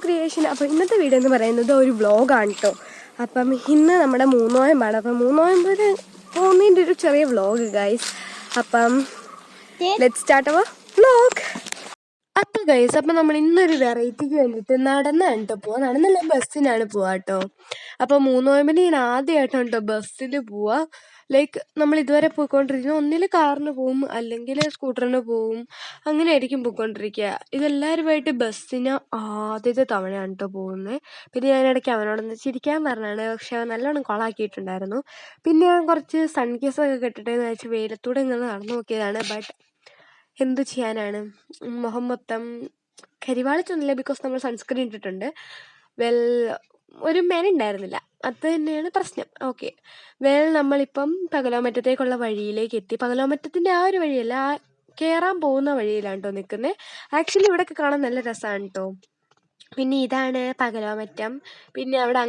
Creation. അപ്പോൾ ഇന്നത്തെ video എന്ന് പറയുന്നത് ഒരു വ്ളോഗാണ് കേട്ടോ. അപ്പം ഇന്ന് നമ്മുടെ 3 നോയമ്പാണ്. അപ്പം 3 നോയമ്പിന് പോകുന്നതിൻ്റെ ഒരു ചെറിയ വ്ളോഗ് ഗൈസ്. അപ്പം ലെറ്റ്സ് സ്റ്റാർട്ട് അവർ വ്ളോഗ്. അപ്പം ഗൈസ്, അപ്പം നമ്മൾ ഇന്നൊരു വെറൈറ്റിക്ക് വേണ്ടിയിട്ട് നടന്നാണ് കേട്ടോ പോവാ. നടന്നല്ല, ബസ്സിനാണ് പോവാ കേട്ടോ. അപ്പോൾ 3 നോയമ്പിന് ഞാൻ ആദ്യമായിട്ടാണ് കേട്ടോ ബസ്സിൽ പോവാ. ലൈക്ക് നമ്മൾ ഇതുവരെ പോയിക്കൊണ്ടിരിക്കുന്നത് ഒന്നിൽ കാറിന് പോവും, അല്ലെങ്കിൽ സ്കൂട്ടറിന് പോവും, അങ്ങനെ ആയിരിക്കും പോയിക്കൊണ്ടിരിക്കുക. ഇതെല്ലാവരുമായിട്ട് ബസ്സിന് ആദ്യത്തെ തവണയാണ് കേട്ടോ പോകുന്നത്. പിന്നെ ഞാൻ ഇടയ്ക്ക് അവനോടൊന്ന് ചിരിക്കാൻ പറഞ്ഞാണ്, പക്ഷെ അവൻ നല്ലോണം കൊളാക്കിയിട്ടുണ്ടായിരുന്നു. പിന്നെ ഞാൻ കുറച്ച് സൺഗ്ലാസൊക്കെ കെട്ടിട്ടെന്ന് വെച്ച് വെയിലത്തൂടെ ഇങ്ങനെ നടന്നു നോക്കിയതാണ്. ബട്ട് എന്തു ചെയ്യാനാണ്, മുഖം മൊത്തം കരിവാളിച്ചൊന്നുമില്ല, ബിക്കോസ് നമ്മൾ സൺസ്ക്രീൻ ഇട്ടിട്ടുണ്ട്. വെൽ, ഒരു മെനുണ്ടായിരുന്നില്ല, അത് തന്നെയാണ് പ്രശ്നം. ഓക്കെ, നമ്മളിപ്പം പകലോമറ്റത്തേക്കുള്ള വഴിയിലേക്ക് എത്തി. പകലോമറ്റത്തിൻ്റെ ആ ഒരു വഴിയല്ല, ആ കയറാൻ പോകുന്ന വഴിയിലാണ് കേട്ടോ നിൽക്കുന്നത്. ആക്ച്വലി ഇവിടെയൊക്കെ കാണാൻ നല്ല രസമാണ് കേട്ടോ. പിന്നെ ഇതാണ് പകലോമറ്റം. പിന്നെ അവിടെ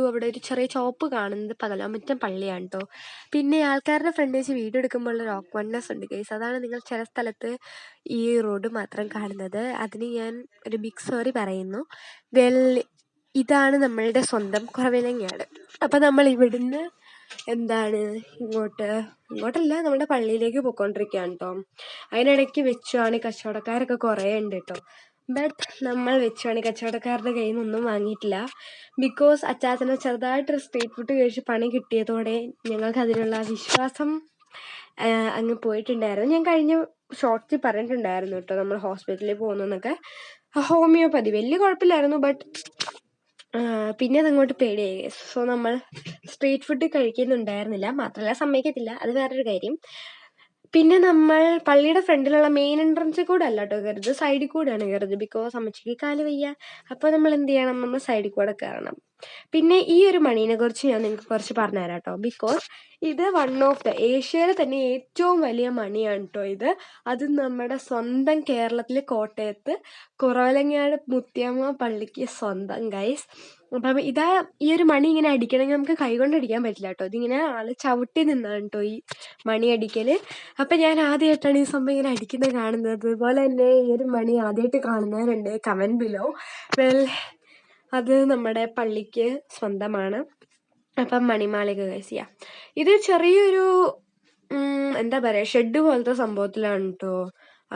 അവിടെ ഒരു ചെറിയ ചോപ്പ് കാണുന്നത് പകലോമറ്റം പള്ളിയാണ് കേട്ടോ. പിന്നെ ആൾക്കാരുടെ ഫ്രണ്ട് വെച്ച് വീഡിയോ എടുക്കുമ്പോൾ ഉള്ളൊരു ഓക്ക്വർഡ്നെസ് ഉണ്ട് ഗൈസ്. അതാണ് നിങ്ങൾ ചില സ്ഥലത്ത് ഈ റോഡ് മാത്രം കാണുന്നത്. അതിന് ഞാൻ ഒരു ബിഗ് സോറി പറയുന്നു. ഇതാണ് നമ്മളുടെ സ്വന്തം കുറവിലങ്ങാട്. അപ്പം നമ്മൾ ഇവിടുന്ന് ഇങ്ങോട്ടല്ല, നമ്മുടെ പള്ളിയിലേക്ക് പോയിക്കൊണ്ടിരിക്കുകയാണ് കേട്ടോ. അതിനിടയ്ക്ക് വെച്ചുവാണി കച്ചവടക്കാരൊക്കെ കുറേ ഉണ്ട് കേട്ടോ. ബട്ട് നമ്മൾ വെച്ചുവാണി കച്ചവടക്കാരുടെ കയ്യിൽ നിന്നൊന്നും വാങ്ങിയിട്ടില്ല. ബിക്കോസ് അച്ചാച്ചനെ ചെറുതായിട്ടൊരു സ്ട്രീറ്റ് ഫുഡ് കഴിച്ച് പണി കിട്ടിയതോടെ ഞങ്ങൾക്ക് അതിനുള്ള വിശ്വാസം അങ്ങ് പോയിട്ടുണ്ടായിരുന്നു. ഞാൻ കഴിഞ്ഞ ഷോർട്സിൽ പറഞ്ഞിട്ടുണ്ടായിരുന്നു കേട്ടോ, നമ്മൾ ഹോസ്പിറ്റലിൽ പോകുന്നതെന്നൊക്കെ. ഹോമിയോപ്പതി വലിയ കുഴപ്പമില്ലായിരുന്നു, ബട്ട് പിന്നെ അതങ്ങോട്ട് പേടിയായി. സോ നമ്മൾ സ്ട്രീറ്റ് ഫുഡ് കഴിക്കുന്നുണ്ടായിരുന്നില്ല. മാത്രമല്ല സമ്മതിക്കത്തില്ല, അത് വേറൊരു കാര്യം. പിന്നെ നമ്മൾ പള്ളിയുടെ ഫ്രണ്ടിലുള്ള മെയിൻ എൻട്രൻസിൽ കൂടെ അല്ല കേട്ടോ കയറുന്നത്, സൈഡിൽ കൂടെയാണ് കയറുന്നത്. ബിക്കോസ് അമ്മച്ചിക്ക് കാല് വയ്യ. അപ്പോൾ നമ്മൾ എന്ത് ചെയ്യണം, നമ്മൾ സൈഡിൽ കൂടെ കയറണം. പിന്നെ ഈ ഒരു മണീനെ കുറിച്ച് ഞാൻ നിങ്ങൾക്ക് കുറച്ച് പറഞ്ഞുതരാം കേട്ടോ. ബിക്കോസ് ഇത് വൺ ഓഫ് ദ ഏഷ്യയിലെ തന്നെ ഏറ്റവും വലിയ മണിയാണ് കേട്ടോ ഇത്. അത് നമ്മുടെ സ്വന്തം കേരളത്തിലെ കോട്ടയത്ത് കുറവലങ്ങാട് മുത്തിയമ്മ പള്ളിക്ക് സ്വന്തം ഗൈസ്. അപ്പം ഈ ഒരു മണി ഇങ്ങനെ അടിക്കണമെങ്കിൽ നമുക്ക് കൈകൊണ്ട് അടിക്കാൻ പറ്റില്ല കേട്ടോ. ഇതിങ്ങനെ ആള് ചവിട്ടി നിന്നാണ് കേട്ടോ ഈ മണി അടിക്കൽ. അപ്പം ഞാൻ ആദ്യമായിട്ടാണ് ഈ സംഭവം ഇങ്ങനെ അടിക്കുന്നത് കാണുന്നത്. അതുപോലെ തന്നെ ഈ ഒരു മണി ആദ്യമായിട്ട് കാണുന്നവരുണ്ട്, കമൻറ്റ് ബിലോ. അത് നമ്മുടെ പള്ളിക്ക് സ്വന്തമാണ്. അപ്പം മണിമാളിക ഗൈസ് ചെയ്യാം. ഇത് ചെറിയൊരു എന്താ പറയുക, ഷെഡ് പോലത്തെ സംഭവത്തിലാണ് കേട്ടോ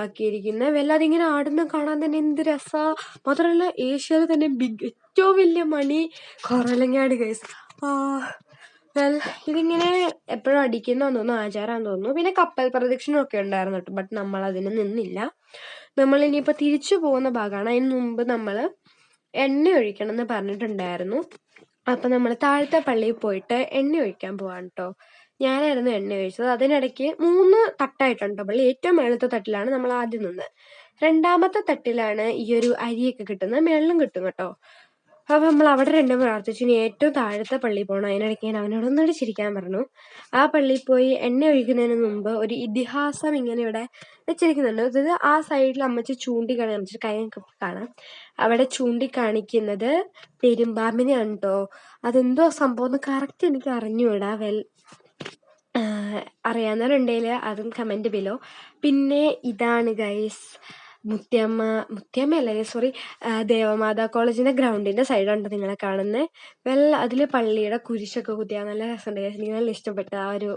ആക്കിയിരിക്കുന്നത്. അതിങ്ങനെ ആടുന്ന കാണാൻ തന്നെ എന്ത് രസമാണ്. മാത്രമല്ല ഏഷ്യയിലെ തന്നെ ഏറ്റവും വലിയ മണി കുറവലങ്ങാട് ഗൈസ്. ഇതിങ്ങനെ എപ്പോഴും അടിക്കുന്നതാന്ന് തോന്നുന്നു, ആചാരമാണെന്ന് തോന്നുന്നു. പിന്നെ കപ്പൽ പ്രദക്ഷിണമൊക്കെ ഉണ്ടായിരുന്നു കേട്ടോ, ബട്ട് നമ്മൾ അതിന് നിന്നില്ല. നമ്മളിനിയിപ്പോൾ തിരിച്ചു പോകുന്ന ഭാഗമാണ്. അതിന് മുമ്പ് നമ്മൾ എണ്ണ ഒഴിക്കണം എന്ന് പറഞ്ഞിട്ടുണ്ടായിരുന്നു. അപ്പം നമ്മൾ താഴത്തെ പള്ളിയിൽ പോയിട്ട് എണ്ണ ഒഴിക്കാൻ പോവാണ് കേട്ടോ. ഞാനായിരുന്നു എണ്ണ ഒഴിച്ചത്. അതിനിടയ്ക്ക് 3 തട്ടായിട്ടുണ്ട് പള്ളി. ഏറ്റവും മേളത്തെ തട്ടിലാണ് നമ്മൾ ആദ്യം നിന്നത്. 2ാമത്തെ തട്ടിലാണ് ഈ ഒരു അരിയൊക്കെ കിട്ടുന്നത്, വെള്ളം കിട്ടും കേട്ടോ. അപ്പം നമ്മൾ അവിടെ രണ്ടും പ്രാർത്ഥിച്ചു. ഇനി ഏറ്റവും താഴത്തെ പള്ളിയിൽ പോകണം. അതിനിടയ്ക്ക് ഞാൻ അവനോടൊന്നും ചിരിക്കാൻ പറഞ്ഞു. ആ പള്ളിയിൽ പോയി എണ്ണ ഒഴിക്കുന്നതിന് മുമ്പ് ഒരു ഇതിഹാസം ഇങ്ങനെ ഇവിടെ വെച്ചിരിക്കുന്നുണ്ട്. അതായത് ആ സൈഡിൽ അമ്മച്ചി അമ്മച്ചി കൈയൊക്കെ കാണാം. അവിടെ ചൂണ്ടിക്കാണിക്കുന്നത് പെരുമ്പാമ്പിനെയാണ് കേട്ടോ. അതെന്തോ സംഭവം എന്ന് കറക്റ്റ് എനിക്ക് അറിഞ്ഞുകൂടാ. അറിയാവുന്നവരുണ്ടെങ്കിൽ അതും കമൻറ്റ് ബിലോ. പിന്നെ ഇതാണ് ഗൈസ് മുത്തിയമ്മയല്ല സോറി, ദേവമാതാ കോളേജിൻ്റെ ഗ്രൗണ്ടിൻ്റെ സൈഡുണ്ട് നിങ്ങളെ കാണുന്നത്. അതിൽ പള്ളിയുടെ കുരിശൊക്കെ കുത്തിയാൽ നല്ല രസമുണ്ട് ഗൈസ്. എനിക്ക് നല്ല ഇഷ്ടപ്പെട്ട ആ ഒരു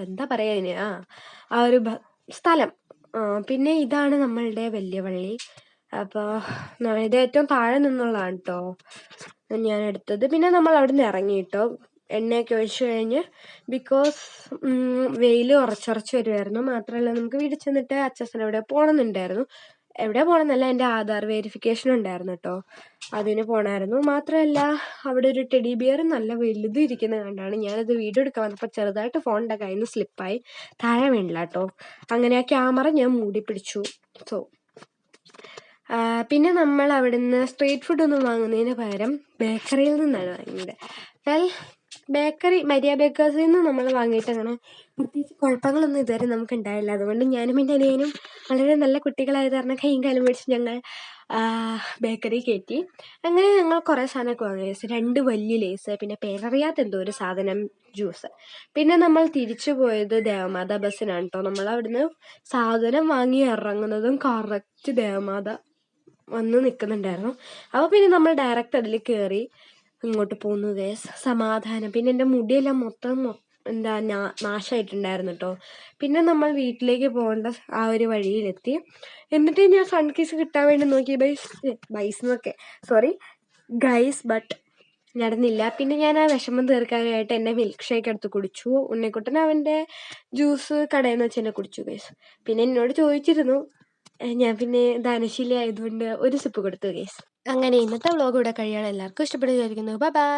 എന്താ പറയുക അതിന്, ആ ഒരു സ്ഥലം. പിന്നെ ഇതാണ് നമ്മളുടെ വലിയ പള്ളി. അപ്പോൾ ഇത് ഏറ്റവും താഴെ നിന്നുള്ളതാണ് കേട്ടോ ഞാൻ എടുത്തത്. പിന്നെ നമ്മൾ അവിടെ നിന്ന് ഇറങ്ങി കേട്ടോ, എണ്ണയൊക്കെ ഒഴിച്ചു കഴിഞ്ഞ്. ബിക്കോസ് വെയിൽ ഉറച്ചുറച്ച് വരുമായിരുന്നു. മാത്രമല്ല നമുക്ക് വീട്ടിൽ ചെന്നിട്ട് അച്ഛൻ എവിടെ പോകണമെന്നുണ്ടായിരുന്നു. എവിടെ പോകണമെന്നല്ല, എൻ്റെ ആധാർ വെരിഫിക്കേഷൻ ഉണ്ടായിരുന്നു കേട്ടോ, അതിന് പോകണമായിരുന്നു. മാത്രമല്ല അവിടെ ഒരു ടെഡി ബിയർ നല്ല വലുത് ഇരിക്കുന്നത് കണ്ടാണ് ഞാനത് വീഡിയോ എടുക്കാൻ വന്നപ്പോൾ ചെറുതായിട്ട് ഫോണിൻ്റെ കയ്യിൽ നിന്ന് സ്ലിപ്പായി താഴെ വീണില്ല കേട്ടോ. അങ്ങനെ ആ ക്യാമറ ഞാൻ മൂടി പിടിച്ചു. പിന്നെ നമ്മൾ അവിടുന്ന് സ്ട്രീറ്റ് ഫുഡൊന്നും വാങ്ങുന്നതിന് പകരം ബേക്കറിയിൽ നിന്നാണ് വാങ്ങിയത്. ബേക്കറി മരിയ ബേക്കേഴ്സിൽ നിന്ന് നമ്മൾ വാങ്ങിയിട്ട് അങ്ങനെ പ്രത്യേകിച്ച് കുഴപ്പങ്ങളൊന്നും ഇതുവരെ നമുക്ക് ഉണ്ടായില്ല. അതുകൊണ്ട് ഞാനും എൻ്റെ അനിയനും വളരെ നല്ല കുട്ടികളായത് കാരണം കൈയും കാലും പിടിച്ച് ഞങ്ങൾ ബേക്കറി കയറ്റി. അങ്ങനെ ഞങ്ങൾ കുറേ സാധനമൊക്കെ വാങ്ങി. 2 വലിയ ലേസ്, പിന്നെ പേരറിയാത്ത എന്തോ ഒരു സാധനം, ജ്യൂസ്. പിന്നെ നമ്മൾ തിരിച്ചു പോയത് ദേവമാതാ ബസ്സിനാണ് കേട്ടോ. നമ്മൾ അവിടുന്ന് സാധനം വാങ്ങി ഇറങ്ങുന്നതും കറക്റ്റ് ദേവമാതാ വന്ന് നിൽക്കുന്നുണ്ടായിരുന്നു. അപ്പോൾ പിന്നെ നമ്മൾ ഡയറക്റ്റ് അതിൽ കയറി ഇങ്ങോട്ട് പോന്നു ഗൈസ്. സമാധാനം. പിന്നെ എൻ്റെ മുടിയെല്ലാം മൊത്തം എന്താ നാശമായിട്ടുണ്ടായിരുന്നു കേട്ടോ. പിന്നെ നമ്മൾ വീട്ടിലേക്ക് പോകേണ്ട ആ ഒരു വഴിയിലെത്തി. എന്നിട്ട് ഞാൻ സൺ കിസ് കിട്ടാൻ വേണ്ടി നോക്കി ഗൈസ്, ബട്ട് നടന്നില്ല. പിന്നെ ഞാൻ ആ വിഷമം തീർക്കാനായിട്ട് എൻ്റെ മിൽക്ക് ഷേക്ക് എടുത്ത് കുടിച്ചു. ഉണ്ണിക്കുട്ടൻ അവൻ്റെ ജ്യൂസ് കടയിൽ നിന്ന് വെച്ച് തന്നെ കുടിച്ചു ഗൈസ്. പിന്നെ എന്നോട് ചോദിച്ചിരുന്നു, ഞാൻ പിന്നെ ധനശീലി ആയതുകൊണ്ട് ഒരു സിപ്പ് കൊടുത്തു ഗൈസ്. അങ്ങനെ ഇന്നത്തെ വ്ലോഗ് ഇവിടെ കഴിയാണ്. എല്ലാവർക്കും ഇഷ്ടപ്പെടുക വിചാരിക്കുന്നു. Bye bye.